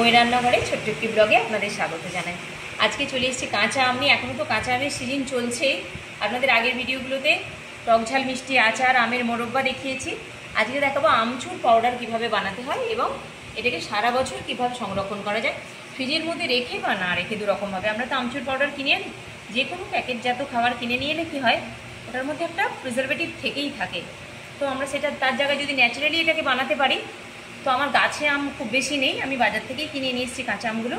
ওই রান্নাঘরে ছোট্ট একটি ব্লগে আপনাদের স্বাগত জানাই। আজকে চলে এসেছি কাঁচা আম নিয়ে। এখনও তো কাঁচা আমের সিজন চলছে। আপনাদের আগের ভিডিওগুলোতে টক ঝাল মিষ্টি আচার, আমের মোরব্বা দেখিয়েছি। আজকে দেখাবো আমচুর পাউডার কিভাবে বানাতে হয় এবং এটাকে সারা বছর কিভাবে সংরক্ষণ করা যায়, ফ্রিজের মধ্যে রেখে বা না রেখে দুরকমভাবে। আমরা তো আমচুর পাউডার কিনে আনি, যে কোনো প্যাকেটজাত খাবার কিনে নিয়ে এলে কী হয়, ওটার মধ্যে একটা প্রিজারভেটিভ থেকেই থাকে। তো আমরা সেটা তার জায়গায় যদি ন্যাচারালি এটাকে বানাতে পারি। তো আমার গাছে আম খুব বেশি নেই, আমি বাজার থেকেই কিনে নিয়ে এসেছি কাঁচা আমগুলো।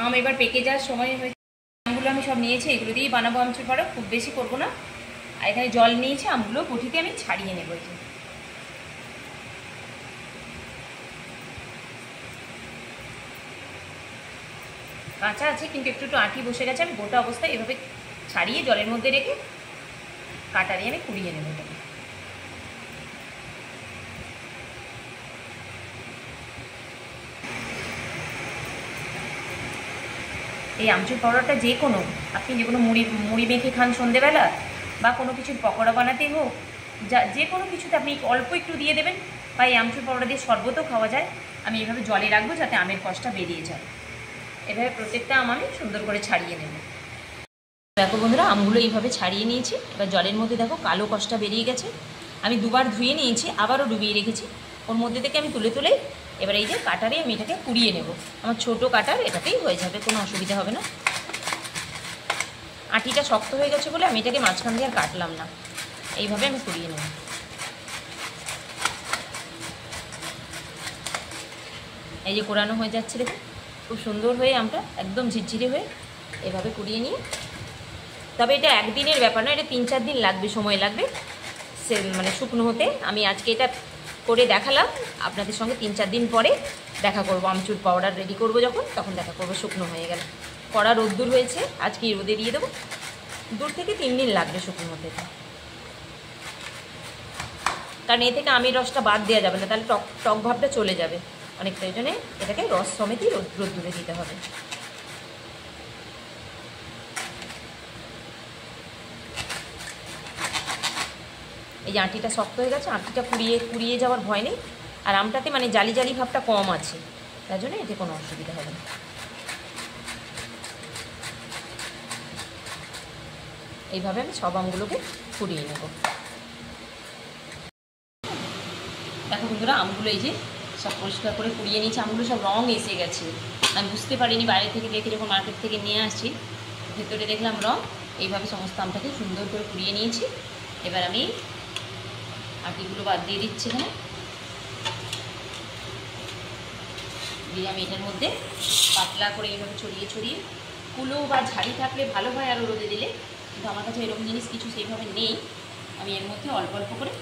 আম এবার পেকে যাওয়ার সময় হয়েছে, আমগুলো আমি সব নিয়েছি, এগুলো দিয়েই বানাবো আমচুর পাউডার। খুব বেশি করবো না। আর এখানে জল নিয়েছি, আমগুলো পুঁটিতে আমি ছাড়িয়ে নেবো। কাঁচা আছে কিন্তু একটু একটু আঁটি বসে গেছে। আমি গোটা অবস্থায় এভাবে ছাড়িয়ে জলের মধ্যে রেখে কাটা দিয়ে আমি কুড়িয়ে নেবো এটাকে। এই আমচুর পাউডারটা যে কোনো মুড়ি মেখে খান সন্ধেবেলা, বা কোনো কিছুর পকোড়া বানাতে হোক, যে কোনো কিছুতে আপনি অল্প একটু দিয়ে দেবেন। বা এই আমচুর পাউডার দিয়ে শরবতও খাওয়া যায়। আমি এইভাবে জলে রাখবো যাতে আমের কষটা বেরিয়ে যায়। এভাবে প্রত্যেকটা আম আমি সুন্দর করে ছাড়িয়ে নেব। দেখো বন্ধুরা, আমগুলো এইভাবে ছাড়িয়ে নিয়েছি। এবার জলের মধ্যে দেখো কালো কষটা বেরিয়ে গেছে। আমি দুবার ধুয়ে নিয়েছি, আবারও ডুবিয়ে রেখেছি। ওর মধ্যে থেকে আমি তুলে তুলে এবার এই যে কাটারে আমি এটাকে কুড়িয়ে নেব। আমার ছোটো কাটার, এটাতেই হয়ে যাবে, কোনো অসুবিধা হবে না। আটিটা শক্ত হয়ে গেছে বলে আমি এটাকে মাঝখান দিয়ে আর কাটলাম না। এইভাবে আমি কুড়িয়ে নেব। এই যে কোরানো হয়ে যাচ্ছে, দেখুন খুব সুন্দর হয়ে আমটা একদম ঝিরঝিরে হয়ে এভাবে কুড়িয়ে নিয়ে। তবে এটা একদিনের ব্যাপার না, এটা 3-4 দিন লাগবে, সময় লাগবে মানে শুকনো হতে। আমি আজকে এটা করে দেখালাম, আপনাদের সঙ্গে 3-4 দিন পরে দেখা করব। আমচুর পাউডার রেডি করব যখন, তখন দেখা করব শুকনো হয়ে গেল। কড়া রোদ্দুর হয়েছে, আজকে রোদে দিয়ে দেবো। 2 থেকে 3 দিন লাগবে শুকনো হতে। কারণ এ থেকে আমের রসটা বাদ দেওয়া যাবে না, তাহলে টক ভাবটা চলে যাবে অনেক। প্রয়োজনে এটাকে রস সমেতই রোদ্দুরে দিতে হবে। এই যে আঁটিটা শক্ত হয়ে গেছে, আঁটিটা কুড়িয়ে যাওয়ার ভয় নেই। আর আমটাতে মানে জালি জালি ভাবটা কম আছে, তার জন্য এতে কোনো অসুবিধা হবে না। এইভাবে আমি সব আমগুলোকে কুড়িয়ে নেব। দেখো বন্ধুরা, আমগুলো এই যে সব পরিষ্কার করে কুড়িয়ে নিয়েছি। আমগুলো সব রং এসে গেছে, আমি বুঝতে পারিনি। বাইরে থেকে দেখে যখন মার্কেট থেকে নিয়ে আসছি, ভেতরে দেখলাম রং। এইভাবে সমস্ত আমটাকে সুন্দর করে কুড়িয়ে নিয়েছি। এবার আমি আটিগুলো বাদ দিয়ে দিচ্ছি। এখানে দিয়ে আমি এটার মধ্যে পাতলা করে এইভাবে ছড়িয়ে কুলো বা ঝাড়ি থাকলে ভালো হয় আরও রোদে দিলে, কিন্তু আমার কাছে এরকম জিনিস কিছু সেইভাবে নেই। আমি এর মধ্যে অল্প অল্প করে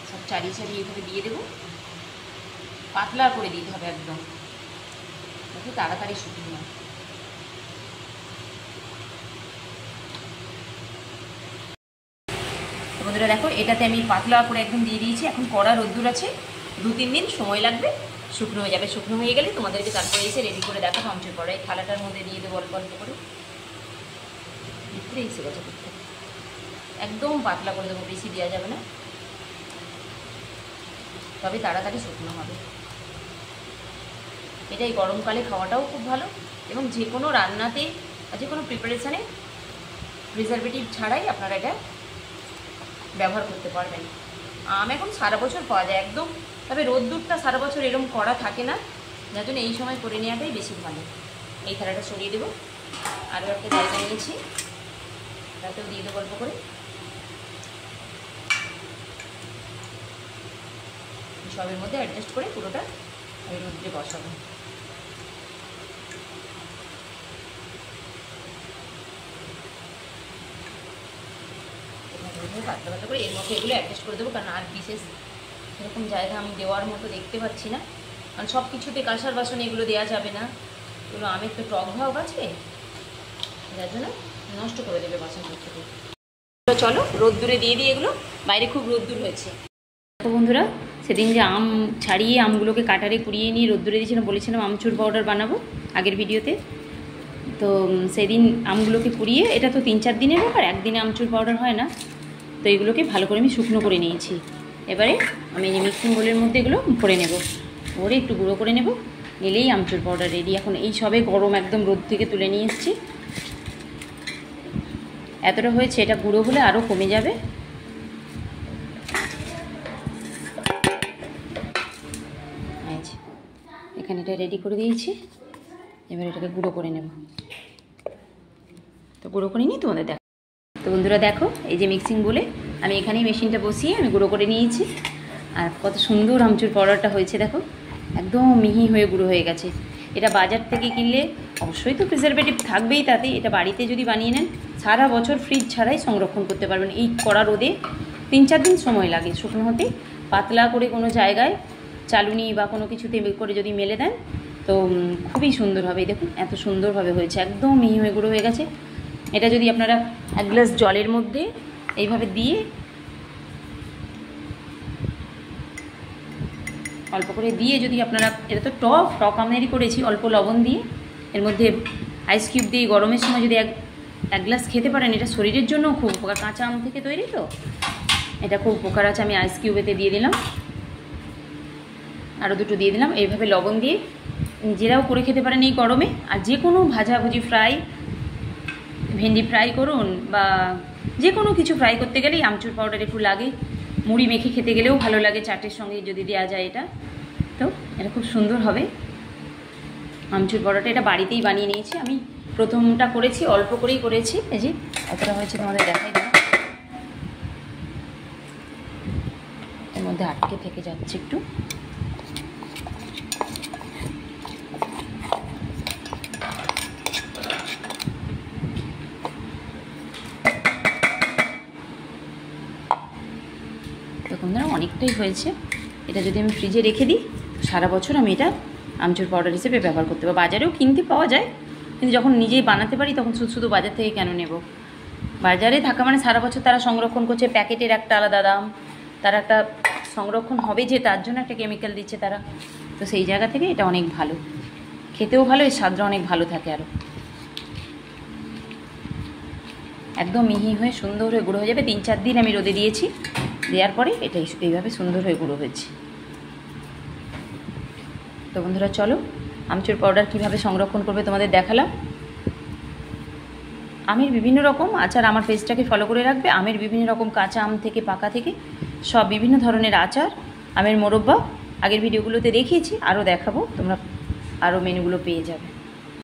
সব চারিয়ে এইভাবে দিয়ে দেবো। পাতলা করে দিতে হবে একদম, যাতে তাড়াতাড়ি শুকিয়ে হয়। বন্ধুরা দেখো, এটাতে আমি পাতলা করে একদম দিয়ে দিয়েছি। এখন কড়া রোদ্দুর আছে, 2-3 দিন সময় লাগবে, শুকনো হয়ে যাবে। শুকনো হয়ে গেলে তোমাদেরকে তারপরে এসে রেডি করে দেখাবো আমচুর পাউডার। এই থালাটার মধ্যে দিয়ে দেবো অল্প অল্প করে। ভিতরে এসে গেছে, একদম পাতলা করে দেবো, বেশি দেওয়া যাবে না, তবে তাড়াতাড়ি শুকনো হবে। এটা এই গরমকালে খাওয়াটাও খুব ভালো, এবং যে কোনো রান্নাতে বা যে কোনো প্রিপারেশানে প্রিজারভেটিভ ছাড়াই আপনারা এটা ব্যবহার করতে পারবেন। আম এখন সারা বছর পাওয়া যায় একদম, তবে রোদ্দুরটা সারা বছর এরকম করা থাকে না, যার জন্য এই সময় করে নেওয়াটাই বেশি ভালো। এই থালাটা সরিয়ে দেবো। আরও একটা জায়গা নিয়েছি, তাতেও দিয়ে দেবো অল্প করে। সবের মধ্যে অ্যাডজাস্ট করে পুরোটা আমি রোদ্রে বসাবো। পাতলা পাতলা করে এর মধ্যে এগুলো অ্যাডজাস্ট করে দেবো, কারণ আর বিশেষ এরকম জায়গা আমি দেওয়ার মতো দেখতে পাচ্ছি না। কারণ সব কিছুতে কাঁসার বাসনে এগুলো দেওয়া যাবে না, এগুলো আমের তো টক ভাব আছে, যার জন্য নষ্ট করে দেবে বাসনপত্রকে। চলো রোদ্দুরে দিয়ে দিই এগুলো, বাইরে খুব রোদ্দুর হয়েছে। তো বন্ধুরা, সেদিন যে আম ছাড়িয়ে আমগুলোকে কাটারে কুড়িয়ে নিয়ে রোদ্দুরে দিয়েছিলাম, বলেছিলাম আমচুর পাউডার বানাবো আগের ভিডিওতে। তো সেদিন আমগুলোকে কুড়িয়ে, এটা তো 3-4 দিনের ব্যাপার, একদিনে আমচুর পাউডার হয় না। তো এগুলোকে ভালো করে আমি শুকনো করে নিয়েছি। এবারে আমি মিক্সিং বোলের মধ্যে এগুলো ভরে নেব, ভরে একটু গুঁড়ো করে নেব। নিলেই আমচুর পাউডার রেডি। এখন এই সবে গরম একদম রোদ থেকে তুলে নিয়ে এসেছি। এতটা হয়েছে, এটা গুঁড়ো হলে আরও কমে যাবে। এখানে এটা রেডি করে দিয়েছি, এবার এটাকে গুঁড়ো করে নেব। তো গুঁড়ো করে নিই তোমাদের দেখো। তো বন্ধুরা দেখো, এই যে মিক্সিং বলে আমি এখানেই মেশিনটা বসিয়ে আমি গুঁড়ো করে নিয়েছি। আর কত সুন্দর আমচুর পাউডারটা হয়েছে দেখো, একদম মিহি হয়ে গুঁড়ো হয়ে গেছে। এটা বাজার থেকে কিনলে অবশ্যই তো প্রিজারভেটিভ থাকবেই, তাতে এটা বাড়িতে যদি বানিয়ে নেন সারা বছর ফ্রিজ ছাড়াই সংরক্ষণ করতে পারবেন। এই কড়া রোদে 3-4 দিন সময় লাগে শুকনো হতে। পাতলা করে কোনো জায়গায় চালুনি বা কোনো কিছুতে করে যদি মেলে দেন তো খুবই সুন্দর হবে। দেখুন এত সুন্দরভাবে হয়েছে, একদম মিহি হয়ে গুঁড়ো হয়ে গেছে। এটা যদি আপনারা 1 গ্লাস জলের মধ্যে এইভাবে দিয়ে অল্প করে দিয়ে যদি আপনারা, এটা তো টক আমনেরই করেছি, অল্প লবণ দিয়ে এর মধ্যে আইস কিউব দিয়ে গরমের সময় যদি এক গ্লাস খেতে পারেন, এটা শরীরের জন্য খুব উপকার। কাঁচা আম থেকে তৈরি তো এটা খুব উপকার আছে। আমি আইস কিউবেতে দিয়ে দিলাম, আরও 2টো দিয়ে দিলাম। এইভাবে লবণ দিয়ে নিজেরাও করে খেতে পারেন এই গরমে। আর যে কোনো ভাজাভুজি ফ্রাই, ভেন্ডি ফ্রাই করুন বা যে কোনো কিছু ফ্রাই করতে গেলেই আমচুর পাউডার একটু লাগে। মুড়ি মেখে খেতে গেলেও ভালো লাগে, চাটের সঙ্গে যদি দেওয়া যায় এটা, তো এটা খুব সুন্দর হবে। আমচুর পাউডারটা এটা বাড়িতেই বানিয়ে নিয়েছি আমি। প্রথমটা করেছি, অল্প করেই করেছি, এই যে এতটা হয়েছে তোমাদের দেখাই দিলাম। এর মধ্যে আটকে থেকে যাচ্ছে একটু। দেখুন না, অনেকটাই হয়েছে। এটা যদি আমি ফ্রিজে রেখে দিই সারা বছর আমি এটা আমচুর পাউডার হিসেবে ব্যবহার করতে পারবো। বাজারেও কিনতে পাওয়া যায়, কিন্তু যখন নিজেই বানাতে পারি তখন শুধু বাজার থেকে কেন নেব। বাজারে থাকা মানে সারা বছর তারা সংরক্ষণ করছে, প্যাকেটের একটা আলাদা দাম, তারা একটা সংরক্ষণ হবে যে তার জন্য একটা কেমিক্যাল দিচ্ছে তারা। তো সেই জায়গা থেকে এটা অনেক ভালো, খেতেও ভালো, এর স্বাদটা অনেক ভালো থাকে। আরও একদম মিহি হয়ে সুন্দর হয়ে গুঁড়ো হয়ে যাবে। 3-4 দিন আমি রোদে দিয়েছি, দেওয়ার পরে এটা এইভাবে সুন্দর হয়ে গুঁড়ো হয়েছে। তো বন্ধুরা চলো, আমচুর পাউডার কীভাবে সংরক্ষণ করবে তোমাদের দেখালাম। আমের বিভিন্ন রকম আচার, আমার পেজটাকে ফলো করে রাখবে। আমের বিভিন্ন রকম, কাঁচা আম থেকে পাকা থেকে সব বিভিন্ন ধরনের আচার, আমের মোরব্বা আগের ভিডিওগুলোতে দেখিয়েছি, আরও দেখাবো, তোমরা আরও মেনুগুলো পেয়ে যাবে।